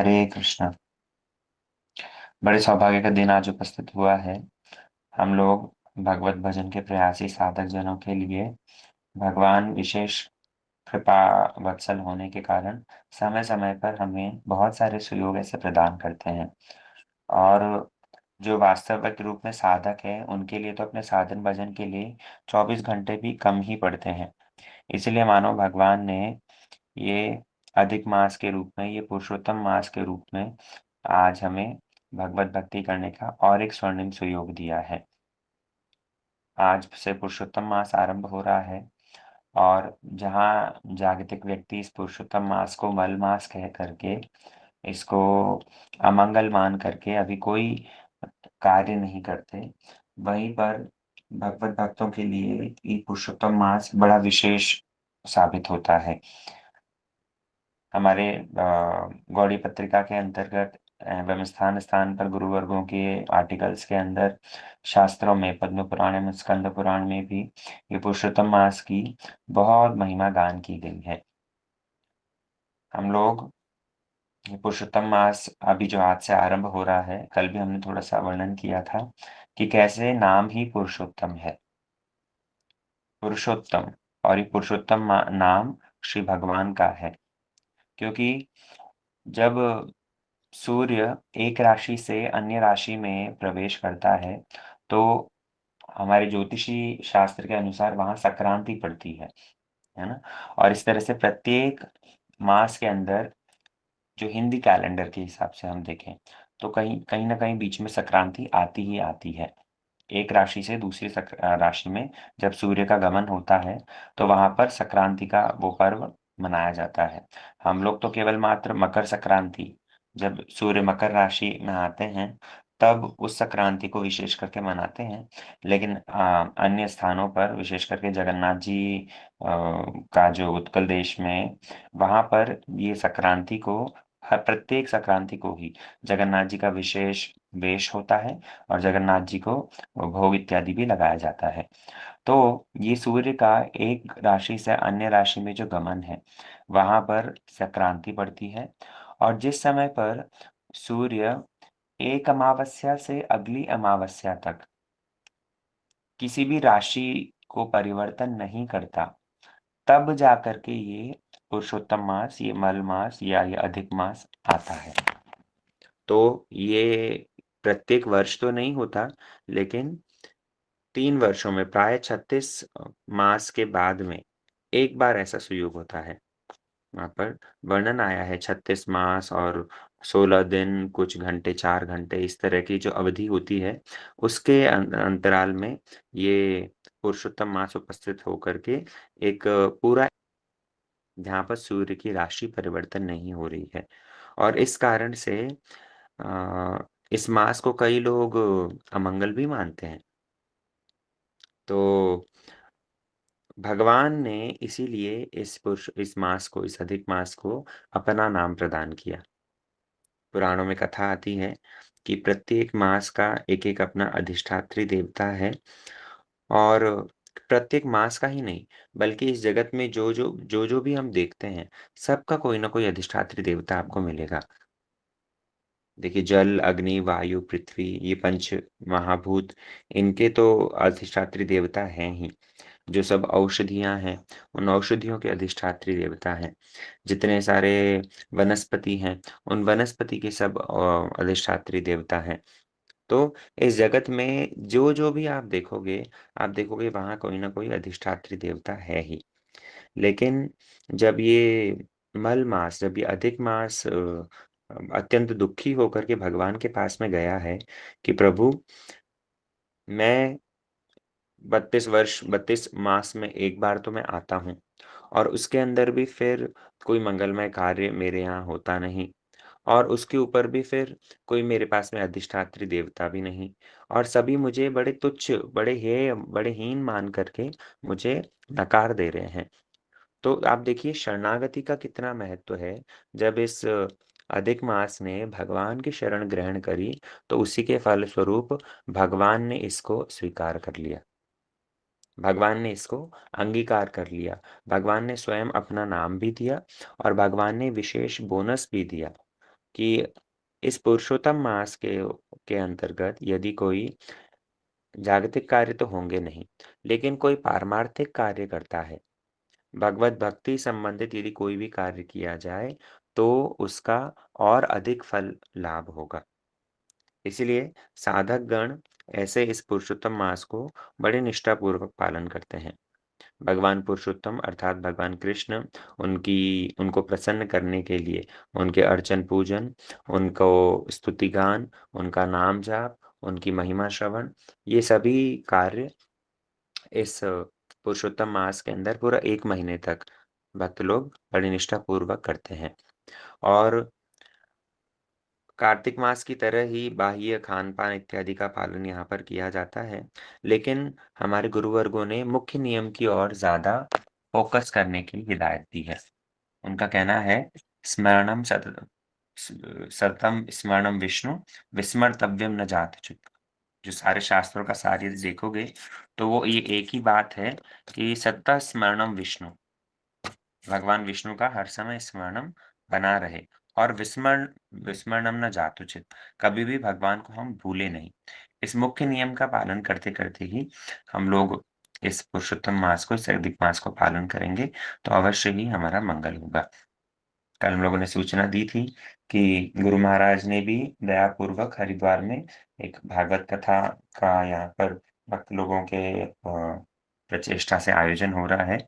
हरे कृष्णा। बड़े सौभाग्य का दिन आज उपस्थित हुआ है। हम लोग भगवत भजन के प्रयासी साधक जनों के लिए भगवान विशेष कृपा वत्सल होने के कारण समय समय पर हमें बहुत सारे सुयोग ऐसे प्रदान करते हैं। और जो वास्तविक रूप में साधक है उनके लिए तो अपने साधन भजन के लिए 24 घंटे भी कम ही पड़ते हैं। इसलिए मानो भगवान ने ये अधिक मास के रूप में, ये पुरुषोत्तम मास के रूप में आज हमें भगवत भक्ति करने का और एक स्वर्णिम सुयोग दिया है। आज से पुरुषोत्तम मास आरंभ हो रहा है और जहाँ जागतिक व्यक्ति इस पुरुषोत्तम मास को मल मास कह करके, इसको अमंगल मान करके अभी कोई कार्य नहीं करते, वहीं पर भगवत भक्तों के लिए ये पुरुषोत्तम मास बड़ा विशेष साबित होता है। हमारे गौड़ी पत्रिका के अंतर्गत एवं स्थान स्थान पर गुरु वर्गों के आर्टिकल्स के अंदर शास्त्रों में पद्म पुराण में स्कंद पुराण में भी ये पुरुषोत्तम मास की बहुत महिमा गान की गई है। हम लोग ये पुरुषोत्तम मास अभी जो आज से आरंभ हो रहा है, कल भी हमने थोड़ा सा वर्णन किया था कि कैसे नाम ही पुरुषोत्तम है। पुरुषोत्तम, और ये पुरुषोत्तम नाम श्री भगवान का है। क्योंकि जब सूर्य एक राशि से अन्य राशि में प्रवेश करता है, तो हमारे ज्योतिषी शास्त्र के अनुसार वहाँ संक्रांति पड़ती है ना? और इस तरह से प्रत्येक मास के अंदर जो हिंदी कैलेंडर के हिसाब से हम देखें, तो कहीं कहीं न कहीं बीच में संक्रांति आती ही आती है। एक राशि से दूसरी राशि में जब सूर्य का गमन होता है, तो वहाँ पर संक्रांति का वो पर्व मनाया जाता है। हम लोग तो केवल मात्र मकर संक्रांति, जब सूर्य मकर राशि में आते हैं, तब उस संक्रांति को विशेष करके मनाते हैं। लेकिन अन्य स्थानों पर विशेष करके जगन्नाथ जी का जो उत्कल देश में, वहाँ पर ये संक्रांति को, हर प्रत्येक संक्रांति को ही जगन्नाथ जी का विशेष वेश होता है और जगन्नाथ जी को भोग इत्यादि भी लगाया जाता है। तो ये सूर्य का एक राशि से अन्य राशि में जो गमन है, वहाँ पर संक्रांति पड़ती है। और जिस समय पर सूर्य एक अमावस्या से अगली अमावस्या तक किसी भी राशि को परिवर्तन नहीं करता, तब जाकर के ये पुरुषोत्तम मास, ये मल मास या ये अधिक मास आता है। तो ये प्रत्येक वर्ष तो नहीं होता, लेकिन 3 वर्षों में प्राय 36 मास के बाद में एक बार ऐसा सुयोग होता है। वहाँ पर वर्णन आया है 36 मास और 16 दिन, कुछ घंटे, 4 घंटे, इस तरह की जो अवधि होती है, उसके अंतराल में ये पुरुषोत्तम मास उपस्थित होकर के एक पूरा, जहाँ पर सूर्य की राशि परिवर्तन नहीं हो रही है। और इस कारण से इस मास को कई लोग अमंगल भी मानते हैं। तो भगवान ने इसीलिए इस मास को, इस अधिक मास को अपना नाम प्रदान किया। पुराणों में कथा आती है कि प्रत्येक मास का एक-एक अपना अधिष्ठात्री देवता है। और प्रत्येक मास का ही नहीं, बल्कि इस जगत में जो भी हम देखते हैं, सबका कोई ना कोई अधिष्ठात्री देवता आपको मिलेगा। देखिए, जल, अग्नि, वायु, पृथ्वी, ये पंच महाभूत, इनके तो अधिष्ठात्री देवता हैं ही। जो सब औषधियाँ हैं, उन औषधियों के अधिष्ठात्री देवता हैं। जितने सारे वनस्पति हैं, उन वनस्पति के सब अधिष्ठात्री देवता हैं। तो इस जगत में जो भी आप देखोगे वहाँ कोई न कोई अधिष्ठात्री देवता है ही। लेकिन जब ये मल मास, जब ये अधिक मास अत्यंत दुखी होकर के भगवान के पास में गया है कि प्रभु, मैं 32 मास में एक बार तो मैं आता हूँ, और उसके अंदर भी फिर कोई मंगलमय कार्य मेरे यहाँ होता नहीं, और उसके ऊपर भी फिर कोई मेरे पास में अधिष्ठात्री देवता भी नहीं, और सभी मुझे बड़े तुच्छ, बड़े हेय, बड़े हीन मान करके मुझे नकार दे रहे हैं। तो आप देखिए शरणागति का कितना महत्व है। जब इस अधिक मास ने भगवान की शरण ग्रहण करी, तो उसी के फलस्वरूप भगवान ने इसको स्वीकार कर लिया। भगवान ने इसको अंगीकार कर लिया। भगवान ने स्वयं अपना नाम भी दिया और भगवान ने विशेष बोनस भी दिया। कि इस पुरुषोत्तम मास के अंतर्गत यदि कोई जागतिक कार्य तो होंगे नहीं, लेकिन कोई पारमार्थिक कार्य करता है, भगवत भक्ति संबंधित यदि कोई भी कार्य किया जाए, तो उसका और अधिक फल लाभ होगा। इसीलिए साधक गण ऐसे इस पुरुषोत्तम मास को बड़े निष्ठापूर्वक पालन करते हैं। भगवान पुरुषोत्तम अर्थात भगवान कृष्ण उनको प्रसन्न करने के लिए उनके अर्चन पूजन, उनको स्तुति गान, उनका नाम जाप, उनकी महिमा श्रवण, ये सभी कार्य इस पुरुषोत्तम मास के अंदर पूरा 1 महीने तक भक्त लोग बड़ी निष्ठापूर्वक करते हैं। और कार्तिक मास की तरह ही बाह्य खान-पान इत्यादि का पालन यहाँ पर किया जाता है। लेकिन हमारे गुरुवर्गों ने मुख्य नियम की ओर ज़्यादा फ़ोकस करने की हिदायत दी है। उनका कहना है स्मरणं सततं स्मरणं विष्णु विस्मर्तव्यं न जातुचित। जो सारे शास्त्रों का सार यदि देखोगे, तो वो ये एक ही बात है कि सतत स्मरणं विष्णु, भगवान विष्णु का हर समय स्मरणम बना रहे और विस्मरणम न जातुचित, कभी भी भगवान को हम भूले नहीं। इस मुख्य नियम का पालन करते-करते ही हम लोग इस पुरुषोत्तम मास को, इस वैदिक मास को पालन करेंगे, तो अवश्य ही हमारा मंगल होगा। कल हम लोगों ने सूचना दी थी कि गुरु महाराज ने भी दयापूर्वक हरिद्वार में एक भागवत कथा का यहाँ पर भक्त लोगों के प्रचेष्टा से आयोजन हो रहा है।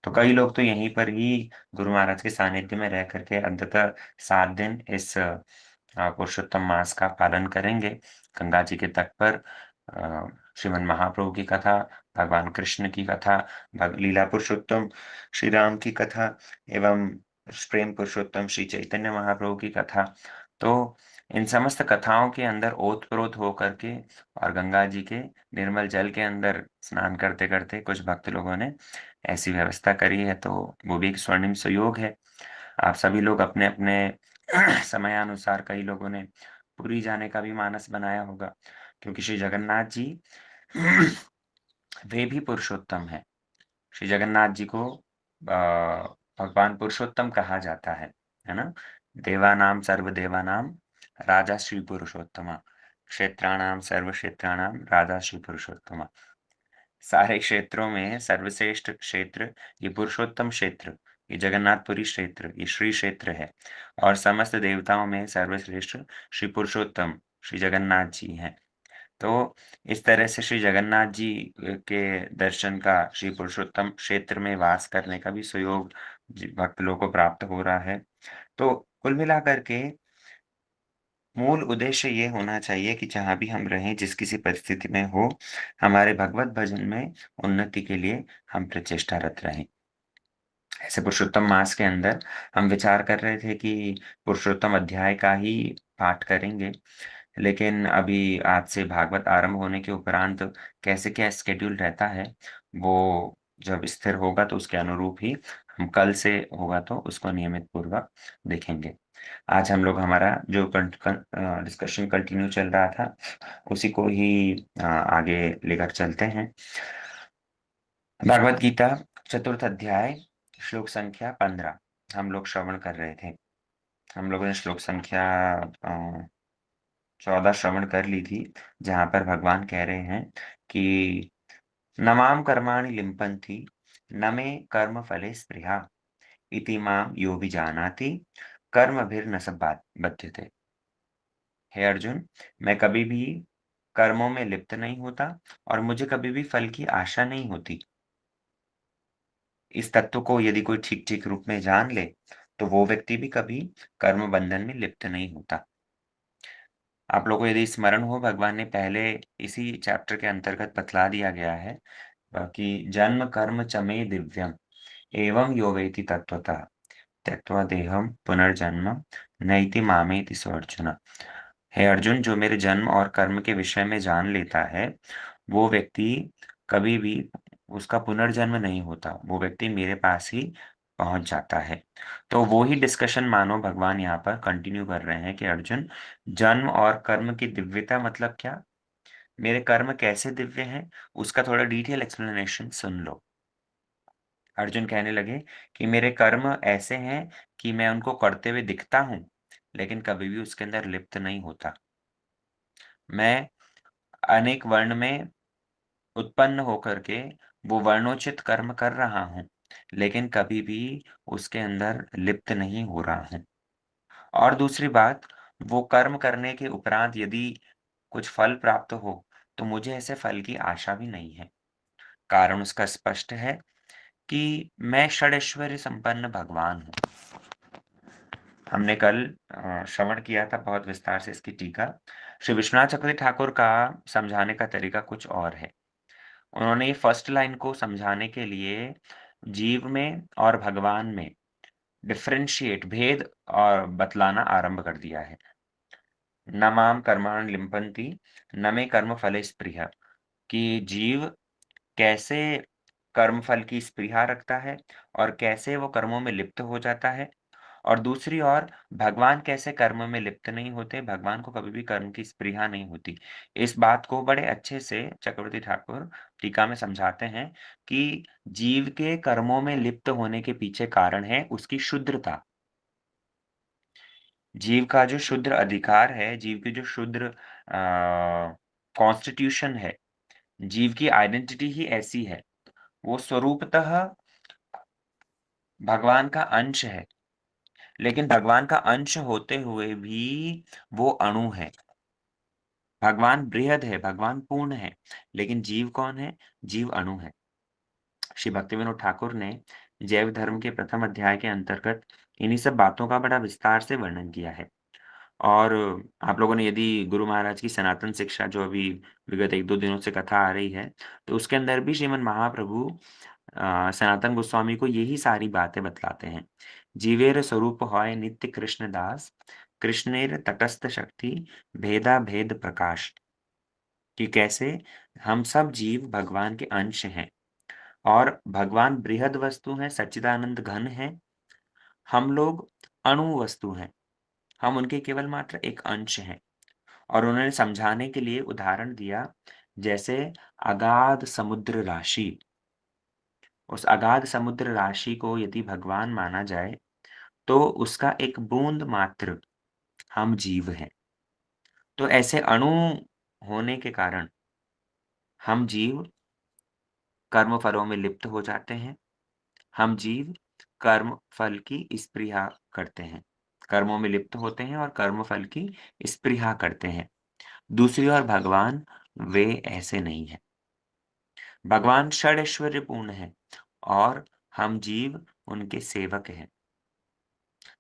तो कई लोग तो यहीं पर ही गुरु महाराज के सानिध्य में रह करके अंततः 7 दिन इस पुरुषोत्तम मास का पालन करेंगे। गंगा जी के तट पर श्रीमद् महाप्रभु की कथा, भगवान कृष्ण की कथा, भग लीला पुरुषोत्तम श्री राम की कथा एवं प्रेम पुरुषोत्तम श्री चैतन्य महाप्रभु की कथा। तो इन समस्त कथाओं के अंदर ओत-प्रोत होकर के और गंगा जी के निर्मल जल के अंदर स्नान करते-करते कुछ भक्त लोगों ने ऐसी व्यवस्था करी है, तो वो भी एक स्वर्णिम सुयोग है। आप सभी लोग अपने-अपने समयानुसार कई लोगों ने पुरी जाने का भी मानस बनाया होगा, क्योंकि श्री जगन्नाथ जी वे भी पुरुषोत्तम हैं। श्री जगन्नाथ जी को भगवान पुरुषोत्तम कहा जाता है ना? देवानां सर्वदेवानां राजा श्री पुरुषोत्तम, क्षेत्राणां सर्वक्षेत्राणां राजा श्री पुरुषोत्तम। सारे क्षेत्रों में सर्वश्रेष्ठ क्षेत्र ये पुरुषोत्तम क्षेत्र, ये जगन्नाथपुरी क्षेत्र, ये श्री क्षेत्र है और समस्त देवताओं में सर्वश्रेष्ठ श्री पुरुषोत्तम, श्री जगन्नाथ जी हैं। तो इस तरह से श्री जगन्नाथ जी के दर्शन का श्री पुरुषोत्तम क्षेत्र में वास करने का भी सुयोग भक्त लोगों को प्राप्त हो रहा है। तो कुल मिलाकर के मूल उद्देश्य ये होना चाहिए कि जहाँ भी हम रहें, जिस किसी परिस्थिति में हो, हमारे भगवत भजन में उन्नति के लिए हम प्रचेष्टारत रहें। ऐसे पुरुषोत्तम मास के अंदर हम विचार कर रहे थे कि पुरुषोत्तम अध्याय का ही पाठ करेंगे। लेकिन अभी आज से भागवत आरंभ होने के उपरांत कैसे क्या शेड्यूल रहता है, वो जब स्थिर होगा तो उसके अनुरूप ही हम कल से होगा तो उसको नियमित पूर्वक देखेंगे। आज हम लोग हमारा जो डिस्कशन कंटिन्यू चल रहा था, उसी को ही आगे लेकर चलते हैं। भगवद गीता चतुर्थ अध्याय श्लोक संख्या 15 हम लोग श्रवण कर रहे थे। हम लोगों ने श्लोक संख्या 14 श्रवण कर ली थी, जहाँ पर भगवान कह रहे हैं कि न माम कर्माणि लिम्पन्ति, न मे कर्मफले स्पृहा, इति माम यो विजानाति, कर्मभिर्न स बध्यते। हे अर्जुन, मैं कभी भी कर्मों में लिप्त नहीं होता और मुझे कभी भी फल की आशा नहीं होती। इस तत्व को यदि कोई ठीक-ठीक रूप में जान ले, तो वो व्यक्ति भी कभी कर्म बंधन में लिप्त नहीं होता। आप लोगों को यदि स्मरण हो, भगवान ने पहले इसी चैप्टर के अंतर्गत बतला दिया गया है कि जन्म कर्म च मे दिव्यम एवं यो वेति तत्त्वतः त्यक्त्वा देहं पुनर्जन्म नैति मामेति सो अर्जुन। हे अर्जुन, जो मेरे जन्म और कर्म के विषय में जान लेता है, वो व्यक्ति कभी भी उसका पुनर्जन्म नहीं होता। वो व्यक्ति मेरे पास ही पहुँच जाता है। तो वो ही डिस्कशन मानो भगवान यहाँ पर कंटिन्यू कर रहे हैं कि अर्जुन, जन्म और कर्म की दिव्यता मतलब क्या? मेरे कर्म कैसे दिव्य हैं? उसका थोड़ा डिटेल एक्सप्लेनेशन सुन लो। अर्जुन कहने लगे कि मेरे कर्म ऐसे हैं कि मैं उनको करते हुए दिखता हूँ, लेकिन कभी भी उसके अंदर लिप्त नहीं होता। मैं अनेक वर्ण में उत्पन्न होकर के वो वर्णोचित कर्म कर रहा हूँ, लेकिन कभी भी उसके अंदर लिप्त नहीं हो रहा हूँ। और दूसरी बात, वो कर्म करने के उपरांत यदि कुछ फल प्राप्त हो, तो मुझे ऐसे फल की आशा भी नहीं है। कारण उसका स्पष्ट है कि मैं षडैश्वर्य संपन्न भगवान हूँ। हमने कल श्रवण किया था बहुत विस्तार से इसकी टीका। श्री विश्वनाथ चक्रवर्ती ठाकुर का समझाने का तरीका कुछ और है। उन्होंने ये फर्स्ट लाइन को समझाने के लिए जीव में और भगवान में डिफरेंशिएट भेद और बतलाना आरंभ कर दिया है। न माम कर्माणि लिम्पन्ति न मे कर्म फले स्पृहा, कि जीव कैसे कर्मफल की स्पृहा रखता है और कैसे वो कर्मों में लिप्त हो जाता है। और दूसरी ओर भगवान कैसे कर्म में लिप्त नहीं होते, भगवान को कभी भी कर्म की स्पृहा नहीं होती। इस बात को बड़े अच्छे से चक्रवर्ती ठाकुर टीका में समझाते हैं कि जीव के कर्मों में लिप्त होने के पीछे कारण है उसकी शुद्रता। जीव का जो शुद्र अधिकार है, जीव की जो शुद्र कॉन्स्टिट्यूशन है, जीव की आइडेंटिटी ही ऐसी है। वो स्वरूपतः भगवान का अंश है, लेकिन भगवान का अंश होते हुए भी वो अणु है। भगवान बृहद है, भगवान पूर्ण है, लेकिन जीव कौन है? जीव अणु है। श्री भक्तिविनोद ठाकुर ने जैव धर्म के प्रथम अध्याय के अंतर्गत इन्हीं सब बातों का बड़ा विस्तार से वर्णन किया है। और आप लोगों ने यदि गुरु महाराज की सनातन शिक्षा जो अभी विगत 1-2 दिनों से कथा आ रही है, तो उसके अंदर भी श्रीमद् महाप्रभु सनातन गोस्वामी को यही सारी बातें बतलाते हैं। जीवेर स्वरूप होय नित्य कृष्ण दास, कृष्णेर तटस्थ शक्ति भेदा भेद प्रकाश, कि कैसे हम सब जीव भगवान के अंश हैं और भगवान बृहद वस्तु हैं, सच्चिदानंद घन हैं। हम लोग अणु वस्तु हैं, हम उनके केवल मात्र एक अंश हैं। और उन्होंने समझाने के लिए उदाहरण दिया, जैसे अगाध समुद्र राशि। उस अगाध समुद्र राशि को यदि भगवान माना जाए, तो उसका एक बूंद मात्र हम जीव हैं। तो ऐसे अणु होने के कारण हम जीव कर्म फलों में लिप्त हो जाते हैं। हम जीव कर्म फल की स्पृहा करते हैं। कर्मों में लिप्त होते हैं और कर्म फल की स्पृहा करते हैं। दूसरी ओर भगवान वे ऐसे नहीं हैं। भगवान षडैश्वर्यपूर्ण हैं और हम जीव उनके सेवक हैं।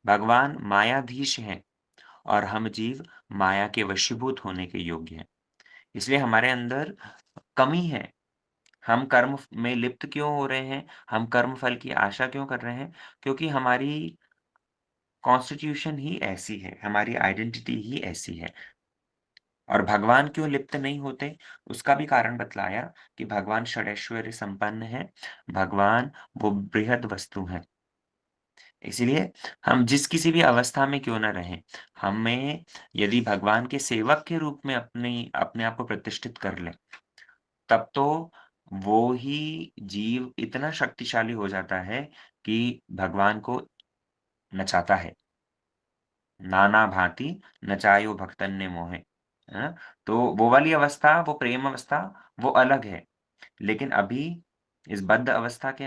भगवान मायाधीश हैं और हम जीव माया के वशीभूत होने के योग्य हैं। इसलिए हमारे अंदर कमी है। हम कर्म में लिप्त क्यों हो रहे हैं? हम कर्म फल की आशा क्यों कर रहे हैं? क्योंकि हमारी कॉन्स्टिट्यूशन ही ऐसी है, हमारी आइडेंटिटी ही ऐसी है। और भगवान क्यों लिप्त नहीं होते? उसका भी कारण बतलाया कि भगवान षडैश्वर्य संपन्न हैं, भगवान वो बृहद वस्तु हैं। इसीलिए हम जिस किसी भी अवस्था में क्यों ना रहें, हमें यदि भगवान के सेवक के रूप में अपने आप को प्रतिष्ठित कर लें, तब तो वो ही जीव इतना शक्तिशाली हो जाता है कि भगवान को नचाता है। नाना भाँति नचायो भक्तन ने मोहे। है ना? तो वो वाली अवस्था, वो प्रेम अवस्था, वो अलग है। लेकिन अभी इस बद्ध अवस्था के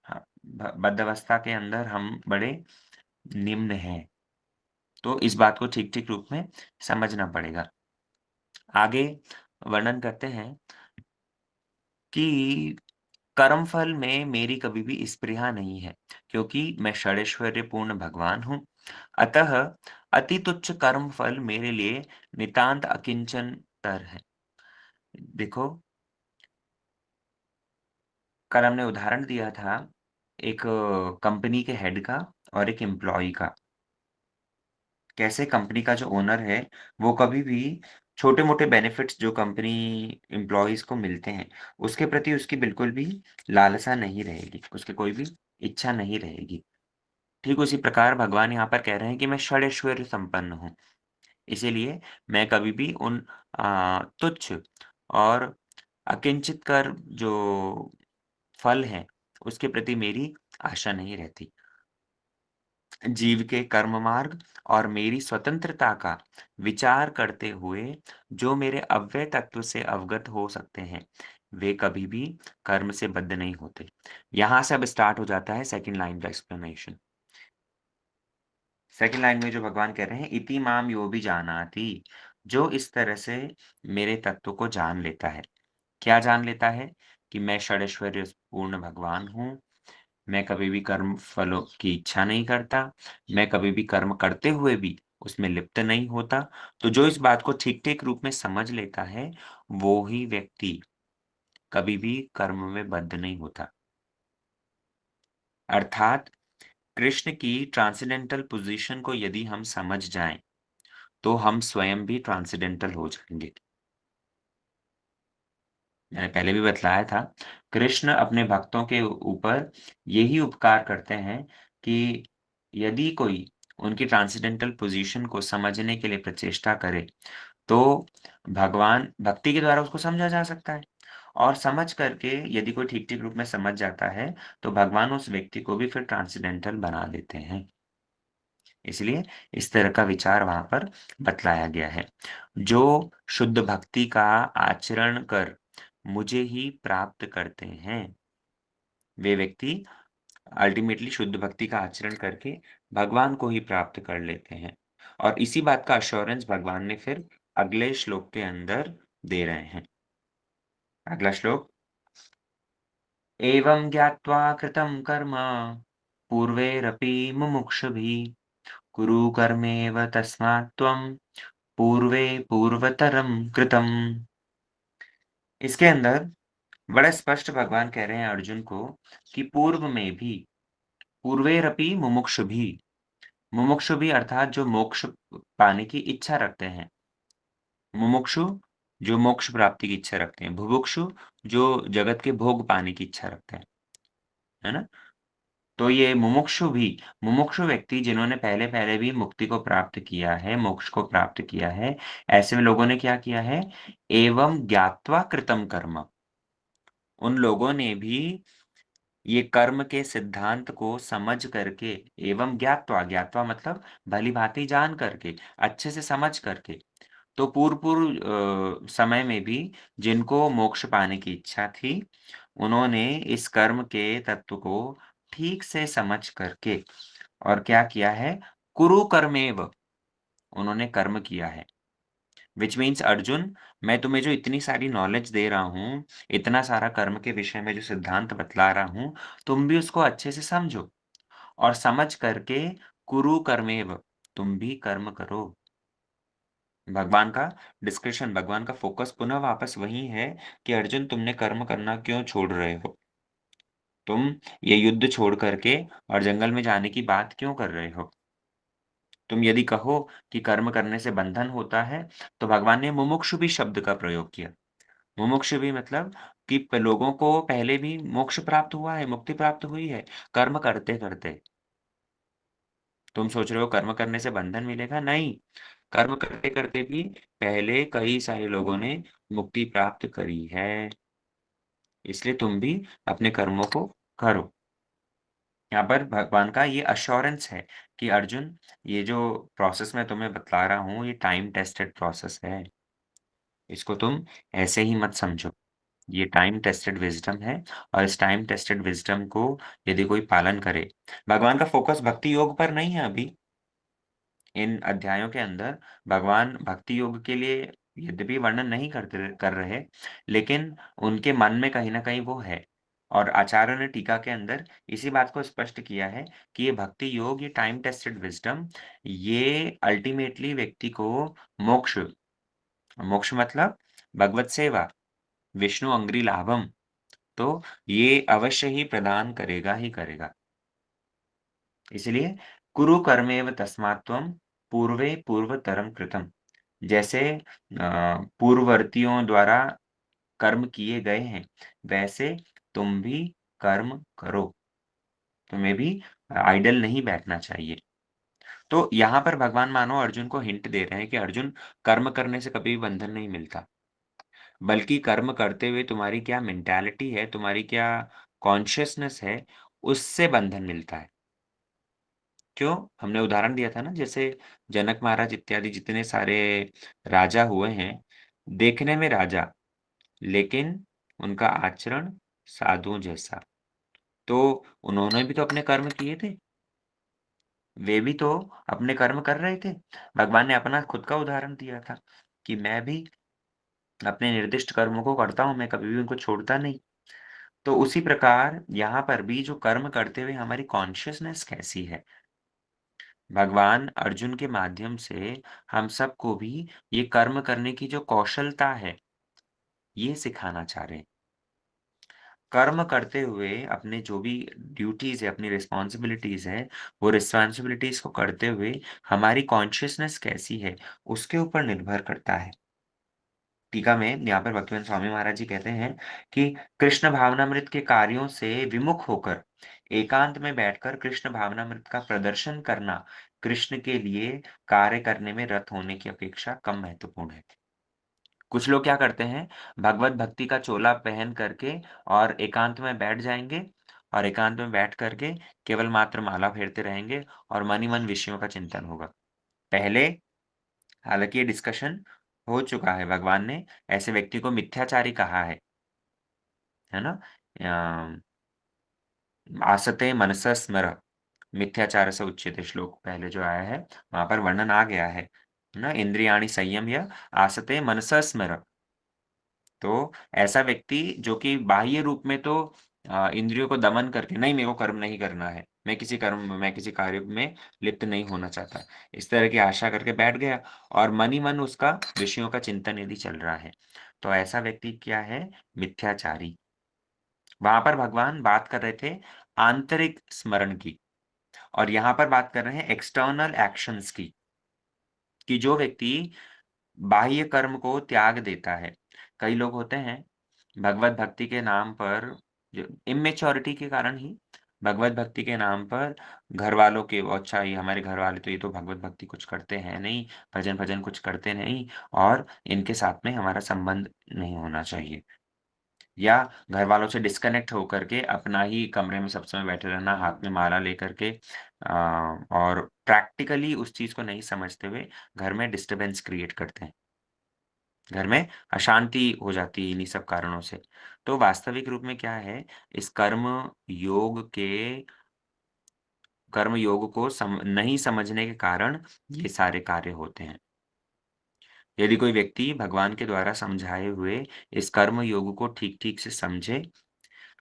हाँ, ब बद्ध अवस्था के अंदर हम बड़े निम्न हैं। तो इस बात को ठीक-ठीक रूप में समझना पड़ेगा। आगे वर्णन करते हैं कि कर्मफल में मेरी कभी भी स्पृहा नहीं है, क्योंकि मैं षडैश्वर्यपूर्ण भगवान हूँ। अतः अति तुच्छ कर्मफल मेरे लिए नितांत अकिंचनतर है। देखो, कल हमने उदाहरण दिया था एक कंपनी के हेड का और एक एम्प्लॉयी का। कैसे कंपनी का जो ओनर है, वो कभी भी छोटे-मोटे बेनिफिट्स जो कंपनी एम्प्लॉइज़ को मिलते हैं, उसके प्रति उसकी बिल्कुल भी लालसा नहीं रहेगी, उसकी कोई भी इच्छा नहीं रहेगी। ठीक उसी प्रकार भगवान यहाँ पर कह रहे हैं कि मैं षडैश्वर्य संपन्न हूँ। इसीलिए मैं कभी भी उन तुच्छ और अकिंचित जो फल हैं, उसके प्रति मेरी आशा नहीं रहती। जीव के कर्म मार्ग और मेरी स्वतंत्रता का विचार करते हुए जो मेरे अव्यय तत्व से अवगत हो सकते हैं, वे कभी भी कर्म से बद्ध नहीं होते। यहाँ से अब स्टार्ट हो जाता है सेकंड लाइन का एक्सप्लेनेशन। सेकंड लाइन में जो भगवान कह रहे हैं, इति माम यो भी जानाति, जो इस तरह से मेरे तत्व को जान लेता है। क्या जान लेता है? कि मैं षडैश्वर्य पूर्ण भगवान हूँ, मैं कभी भी कर्म फलों की इच्छा नहीं करता, मैं कभी भी कर्म करते हुए भी उसमें लिप्त नहीं होता। तो जो इस बात को ठीक-ठीक रूप में समझ लेता है, वो ही व्यक्ति कभी भी कर्म में बद्ध नहीं होता। अर्थात कृष्ण की ट्रांसेंडेंटल पोज़ीशन को यदि हम समझ जाएँ, तो हम स्वयं भी ट्रांसेंडेंटल हो जाएँगे। मैंने पहले भी बतलाया था, कृष्ण अपने भक्तों के ऊपर यही उपकार करते हैं कि यदि कोई उनकी ट्रांसेंडेंटल पोज़ीशन को समझने के लिए प्रचेष्टा करे, तो भगवान भक्ति के द्वारा उसको समझा जा सकता है। और समझ करके यदि कोई ठीक-ठीक रूप में समझ जाता है, तो भगवान उस व्यक्ति को भी फिर ट्रांसेंडेंटल बना देते हैं। इसलिए इस तरह का विचार वहाँ पर बतलाया गया है। जो शुद्ध भक्ति का आचरण कर मुझे ही प्राप्त करते हैं, वे व्यक्ति अल्टीमेटली शुद्ध भक्ति का आचरण करके भगवान को ही प्राप्त कर लेते हैं। और इसी बात का एश्योरेंस भगवान ने फिर अगले श्लोक के अंदर दे रहे हैं। अगला श्लोक, एवं ज्ञात्वा कृतं कर्म पूर्वैरपि मुमुक्षुभिः कुरु कर्मेव तस्मात् त्वं पूर्वे पूर्वतरं कृतम्। इसके अंदर बड़ा स्पष्ट भगवान कह रहे हैं अर्जुन को कि पूर्व में भी, पूर्वैरपि मुमुक्षुभिः, मुमुक्षु भी अर्थात जो मोक्ष पाने की इच्छा रखते हैं। मुमुक्षु जो मोक्ष प्राप्ति की इच्छा रखते हैं। बुभुक्षु जो जगत के भोग पाने की इच्छा रखते हैं। है ना? तो ये मुमुक्षु व्यक्ति जिन्होंने पहले-पहले भी मुक्ति को प्राप्त किया है, मोक्ष को प्राप्त किया है, ऐसे में लोगों ने क्या किया है? एवं ज्ञात्वा कृतं कर्म। उन लोगों ने भी ये कर्म के सिद्धांत को समझ करके, एवं ज्ञात्वा, ज्ञात्वा मतलब भली-भाँति जान करके, अच्छे से समझ करके, तो पूर्व-पूर्व समय में भी जिनको मोक्ष पाने की इच्छा थी, उन्होंने इस कर्म के तत्व को ठीक से समझ करके और क्या किया है? कुरु कर्मेव, उन्होंने कर्म किया है। व्हिच मीन्स अर्जुन, मैं तुम्हें जो इतनी सारी नॉलेज दे रहा हूँ, इतना सारा कर्म के विषय में जो सिद्धांत बतला रहा हूँ, तुम भी उसको अच्छे से समझो और समझ करके कुरु कर्मेव, तुम भी कर्म करो। भगवान का डिस्कशन, भगवान का फ़ोकस पुनः वापस वही है कि अर्जुन, तुमने कर्म करना क्यों छोड़ रहे हो? तुम ये युद्ध छोड़ कर के और जंगल में जाने की बात क्यों कर रहे हो? तुम यदि कहो कि कर्म करने से बंधन होता है, तो भगवान ने मुमुक्षु भी शब्द का प्रयोग किया। मुमुक्षु भी मतलब कि लोगों को पहले भी मोक्ष प्राप्त हुआ है, मुक्ति प्राप्त हुई है, कर्म करते-करते। तुम सोच रहे हो कर्म करने से बंधन मिलेगा? नहीं, कर्म करते-करते भी पहले कई सारे लोगों ने मुक्ति प्राप्त करी है, इसलिए तुम भी अपने कर्मों को करो। यहाँ पर भगवान का ये एश्योरेंस है कि अर्जुन, ये जो प्रोसेस मैं तुम्हें बतला रहा हूँ, ये टाइम टेस्टेड प्रोसेस है। इसको तुम ऐसे ही मत समझो। ये टाइम टेस्टेड विज़डम है और इस टाइम टेस्टेड विज़डम को यदि कोई पालन करे, भगवान का फ़ोकस भक्ति योग पर नहीं है अभी। इन अध्यायों के अंदर भगवान भक्ति योग के लिए यद्यपि वर्णन नहीं कर रहे, लेकिन उनके मन में कहीं न कहीं वो है। और आचार्यों ने टीका के अंदर इसी बात को स्पष्ट किया है कि ये भक्ति योग, ये टाइम टेस्टेड विज़डम, ये अल्टीमेटली व्यक्ति को मोक्ष, मोक्ष मतलब भगवत सेवा, विष्णु अंघ्रि लाभम, तो ये अवश्य ही प्रदान करेगा ही करेगा। इसलिए कुरु कर्मेव तस्मात् त्वं पूर्वे पूर्वतरं कृतम्। जैसे पूर्ववर्तियों द्वारा कर्म किए गए हैं, वैसे तुम भी कर्म करो। तुम्हें भी आइडल नहीं बैठना चाहिए। तो यहाँ पर भगवान मानो अर्जुन को हिंट दे रहे हैं कि अर्जुन, कर्म करने से कभी भी बंधन नहीं मिलता, बल्कि कर्म करते हुए तुम्हारी क्या मेंटालिटी है, तुम्हारी क्या कॉन्शियसनेस है, उससे बंधन मिलता है। क्यों? हमने उदाहरण दिया था ना जैसे जनक महाराज इत्यादि जितने सारे राजा हुए हैं, देखने में राजा, लेकिन उनका आचरण साधुओं जैसा। तो उन्होंने भी तो अपने कर्म किए थे। वे भी तो अपने कर्म कर रहे थे। भगवान ने अपना खुद का उदाहरण दिया था कि मैं भी अपने निर्दिष्ट कर्मों को करता हूँ, मैं कभी भी उनको छोड़ता नहीं। तो उसी प्रकार यहाँ पर भी जो कर्म करते हुए हमारी कॉन्शसनेस कैसी है? भगवान अर्जुन के माध्यम से हम सबको भी ये कर्म करने की जो कौशलता है, ये सिखाना चाह रहे हैं। कर्म करते हुए अपने जो भी ड्यूटीज़ है, अपनी रिस्पॉन्सिबिलिटीज़ हैं, वो रिस्पॉन्सिबिलिटीज़ को करते हुए हमारी कॉन्शसनेस कैसी है, उसके ऊपर निर्भर करता है। टीका में यहाँ पर भक्तिवेदांत स्वामी महाराज जी कहते हैं कि कृष्ण भावनामृत के कार्यों से विमुख होकर एकांत में बैठकर कृष्ण भावनामृत का प्रदर्शन करना कृष्ण के लिए कार्य करने में रत होने की अपेक्षा कम महत्वपूर्ण है। कुछ लोग क्या करते हैं, भगवत भक्ति का चोला पहन करके और एकांत में बैठ जाएँगे और एकांत में बैठ करके केवल मात्र माला फेरते रहेंगे और मन ही मन विषयों का चिंतन होगा। पहले हालाँकि ये डिस्कशन हो चुका है, भगवान ने ऐसे व्यक्ति को मिथ्याचारी कहा है ना? आसते मनसः स्मर मिथ्याचार से उच्यते श्लोक पहले जो आया है, वहाँ पर वर्णन आ गया है ना? इंद्रियाणि संयम्य आसते मनसः स्मर। तो ऐसा व्यक्ति जो कि बाह्य रूप में तो इंद्रियों को दमन करके नहीं मेरे को कर्म नहीं करना है, मैं किसी कार्य में लिप्त नहीं होना चाहता। इस तरह की आशा करके बैठ गया और मन ही मन उसका विषयों का चिंतन यदि चल रहा है, तो ऐसा व्यक्ति क्या है? मिथ्याचारी। वहाँ पर भगवान बात कर रहे थे आंतरिक स्मरण की और यहाँ पर बात कर रहे हैं एक्सटर्नल एक्शंस की, कि जो व्यक्ति बाह्य कर्म को त्याग देता है। कई लोग होते हैं भगवत भक्ति के नाम पर जो इमैच्योरिटी के कारण ही भगवत भक्ति के नाम पर घरवालों के अच्छा ये हमारे घरवाले तो ये तो भगवत भक्ति कुछ करते हैं नहीं, भजन-भजन कुछ करते नहीं और इनके साथ में हमारा संबंध नहीं होना चाहिए। या घरवालों से डिस्कनेक्ट होकर के अपना ही कमरे में सब समय बैठे रहना, हाथ में माला लेकर के और प्रैक्टिकली उस चीज़ को नहीं समझते हुए घर में डिस्टर्बेंस क्रिएट करते हैं। घर में अशांति हो जाती है इन्हीं सब कारणों से। तो वास्तविक रूप में क्या है, इस कर्म योग को नहीं समझने के कारण ये सारे कार्य होते हैं। यदि कोई व्यक्ति भगवान के द्वारा समझाए हुए इस कर्म योग को ठीक-ठीक से समझे,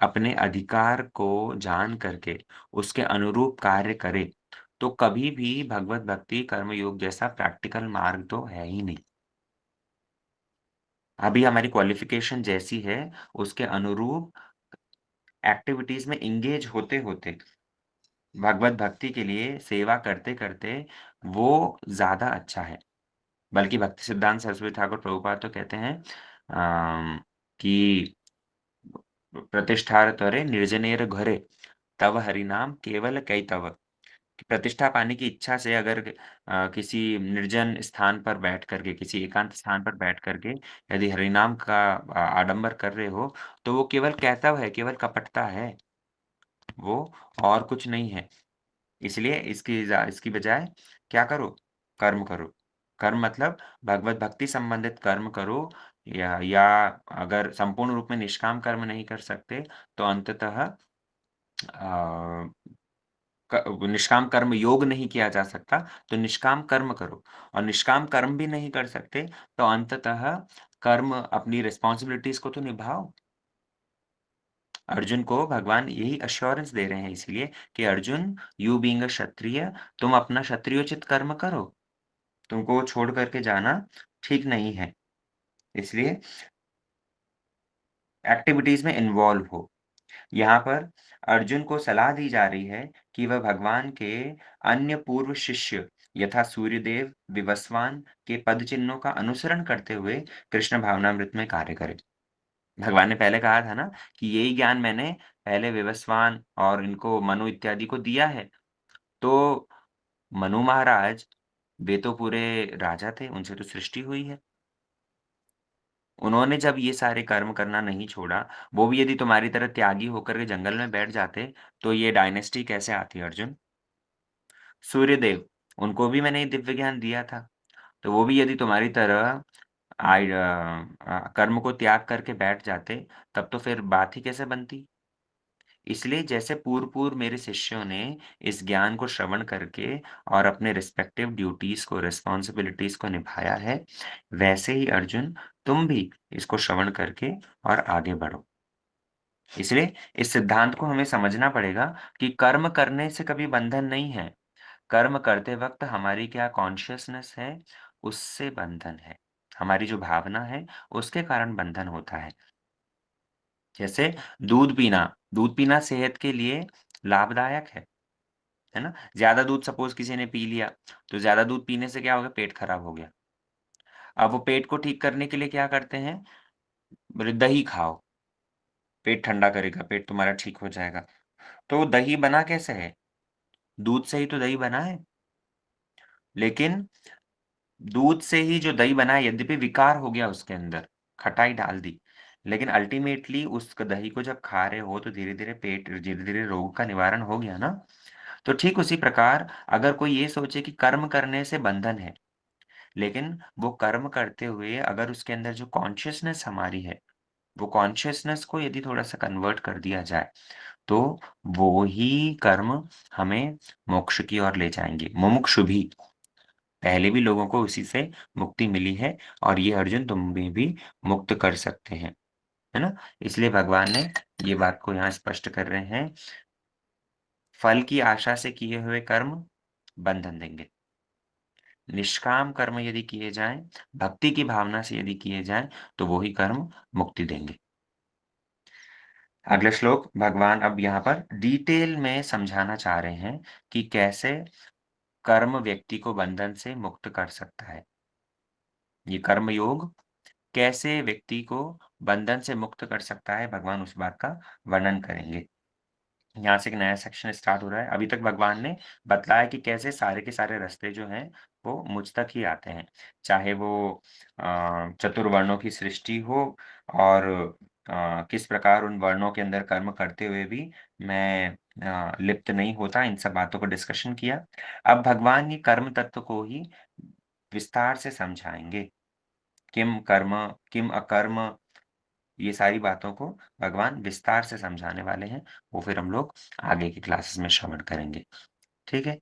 अपने अधिकार को जान करके उसके अनुरूप कार्य करे, तो कभी भी भगवत भक्ति कर्म योग जैसा प्रैक्टिकल मार्ग तो है ही नहीं। अभी हमारी क्वालिफ़िकेशन जैसी है, उसके अनुरूप एक्टिविटीज़ में एंगेज होते-होते, भगवत भक्ति के लिए सेवा करते-करते, वो ज़्यादा अच्छा है। बल्कि भक्ति सिद्धांत सरस्वती ठाकुर प्रभुपाद तो कहते हैं कि प्रतिष्ठारतरे निर्जनेर घरे, तव हरिनाम केवल कैतव। कि प्रतिष्ठा पाने की इच्छा से अगर किसी निर्जन स्थान पर बैठ कर के, किसी एकांत स्थान पर बैठ कर के यदि हरिनाम का आडंबर कर रहे हो, तो वो केवल कैतव है, केवल कपटता है, वो और कुछ नहीं है। इसलिए इसकी बजाय क्या करो? कर्म करो। कर्म मतलब भगवत भक्ति संबंधित कर्म करो या अगर संपूर्ण रूप में निष्काम कर्म नहीं कर सकते, तो अंततः निष्काम कर्म योग नहीं किया जा सकता, तो निष्काम कर्म करो और निष्काम कर्म भी नहीं कर सकते, तो अंततः कर्म अपनी रिस्पॉन्सिबिलिटीज़ को तो निभाओ। अर्जुन को भगवान यही एश्योरेंस दे रहे हैं इसलिए कि अर्जुन, यू बीइंग अ क्षत्रिय, तुम अपना क्षत्रियोचित कर्म करो। तुमको छोड़ कर के जाना ठीक नहीं है। इसलिए एक्टिविटीज़ में इन्वॉल्व हो। यहाँ पर अर्जुन को सलाह दी जा रही है कि वह भगवान के अन्य पूर्व शिष्य यथा सूर्यदेव, विवस्वान के पद चिन्हों का अनुसरण करते हुए कृष्ण भावनामृत में कार्य करे। भगवान ने पहले कहा था ना कि यही ज्ञान मैंने पहले विवस्वान और इनको मनु इत्यादि को दिया है। तो मनु महाराज वे तो पूरे राजा थे, उनसे तो सृष्टि हुई है। उन्होंने जब ये सारे कर्म करना नहीं छोड़ा, वो भी यदि तुम्हारी तरह त्यागी होकर के जंगल में बैठ जाते, तो ये डायनेस्टी कैसे आती अर्जुन? सूर्यदेव, उनको भी मैंने ये दिव्य ज्ञान दिया था। तो वो भी यदि तुम्हारी तरह कर्म को त्याग करके बैठ जाते, तब तो फिर बात ही कैसे बनती? इसलिए जैसे पूर्व-पूर्व मेरे शिष्यों ने इस ज्ञान को श्रवण करके और अपने रिस्पेक्टिव ड्यूटीज़ को, रिस्पॉन्सिबिलिटीज़ को निभाया है, वैसे ही अर्जुन तुम भी इसको श्रवण करके और आगे बढ़ो। इसलिए इस सिद्धांत को हमें समझना पड़ेगा कि कर्म करने से कभी बंधन नहीं है। कर्म करते वक़्त हमारी क्या कॉन्शसनेस है, उससे बंधन है। हमारी जो भावना है, उसके कारण बंधन होता है। जैसे दूध पीना सेहत के लिए लाभदायक है ना? ज़्यादा दूध सपोज़ किसी ने पी लिया, तो ज़्यादा दूध पीने से क्या हो गया? पेट खराब हो गया। अब वो पेट को ठीक करने के लिए क्या करते हैं? बोले दही खाओ, पेट ठंडा करेगा, पेट तुम्हारा ठीक हो जाएगा। तो दही बना कैसे है? दूध से ही तो दही बना है। लेकिन दूध से ही जो दही बना है, यद्यपि विकार हो गया उसके अंदर, खटाई डाल दी, लेकिन अल्टीमेटली उस दही को जब खा रहे हो, तो धीरे-धीरे रोग का निवारण हो गया ना? तो ठीक उसी प्रकार अगर कोई ये सोचे कि कर्म करने से बंधन है, लेकिन वो कर्म करते हुए अगर उसके अंदर जो कॉन्शसनेस हमारी है, वो कॉन्शसनेस को यदि थोड़ा-सा कन्वर्ट कर दिया जाए, तो वो ही कर्म हमें मोक्ष की ओर ले जाएँगे। मुमुक्षु भी, पहले भी लोगों को उसी से मुक्ति मिली है और ये अर्जुन तुम्हें भी मुक्त कर सकते हैं, है ना? इसलिए भगवान ने ये बात को यहाँ स्पष्ट कर रहे हैं, फल की आशा से किए हुए कर्म बंधन देंगे। निष्काम कर्म यदि किए जाएँ, भक्ति की भावना से यदि किए जाएँ, तो वो ही कर्म मुक्ति देंगे। अगला श्लोक भगवान अब यहाँ पर डिटेल में समझाना चाह रहे हैं कि कैसे कर्म व्यक्ति को बंधन से मुक्त कर सकता है। ये कर्म योग कैसे व्यक्ति को बंधन से मुक्त कर सकता है, भगवान उस बात का वर्णन करेंगे। यहाँ से एक नया सेक्शन स्टार्ट हो रहा है। अभी तक भगवान ने बतलाया कि कैसे सारे के सारे रास्ते जो हैं, वो मुझ तक ही आते हैं। चाहे वो चतुर्वर्णों की सृष्टि हो और किस प्रकार उन वर्णों के अंदर कर्म करते हुए भी मैं लिप्त नहीं होता, इन सब बातों को डिस्कशन किया। अब भगवान ये कर्म तत्व को ही विस्तार से समझाएँगे। किम कर्म, किम अकर्म, ये सारी बातों को भगवान विस्तार से समझाने वाले हैं। वो फिर हम लोग आगे की क्लासेस में श्रवण करेंगे। ठीक है?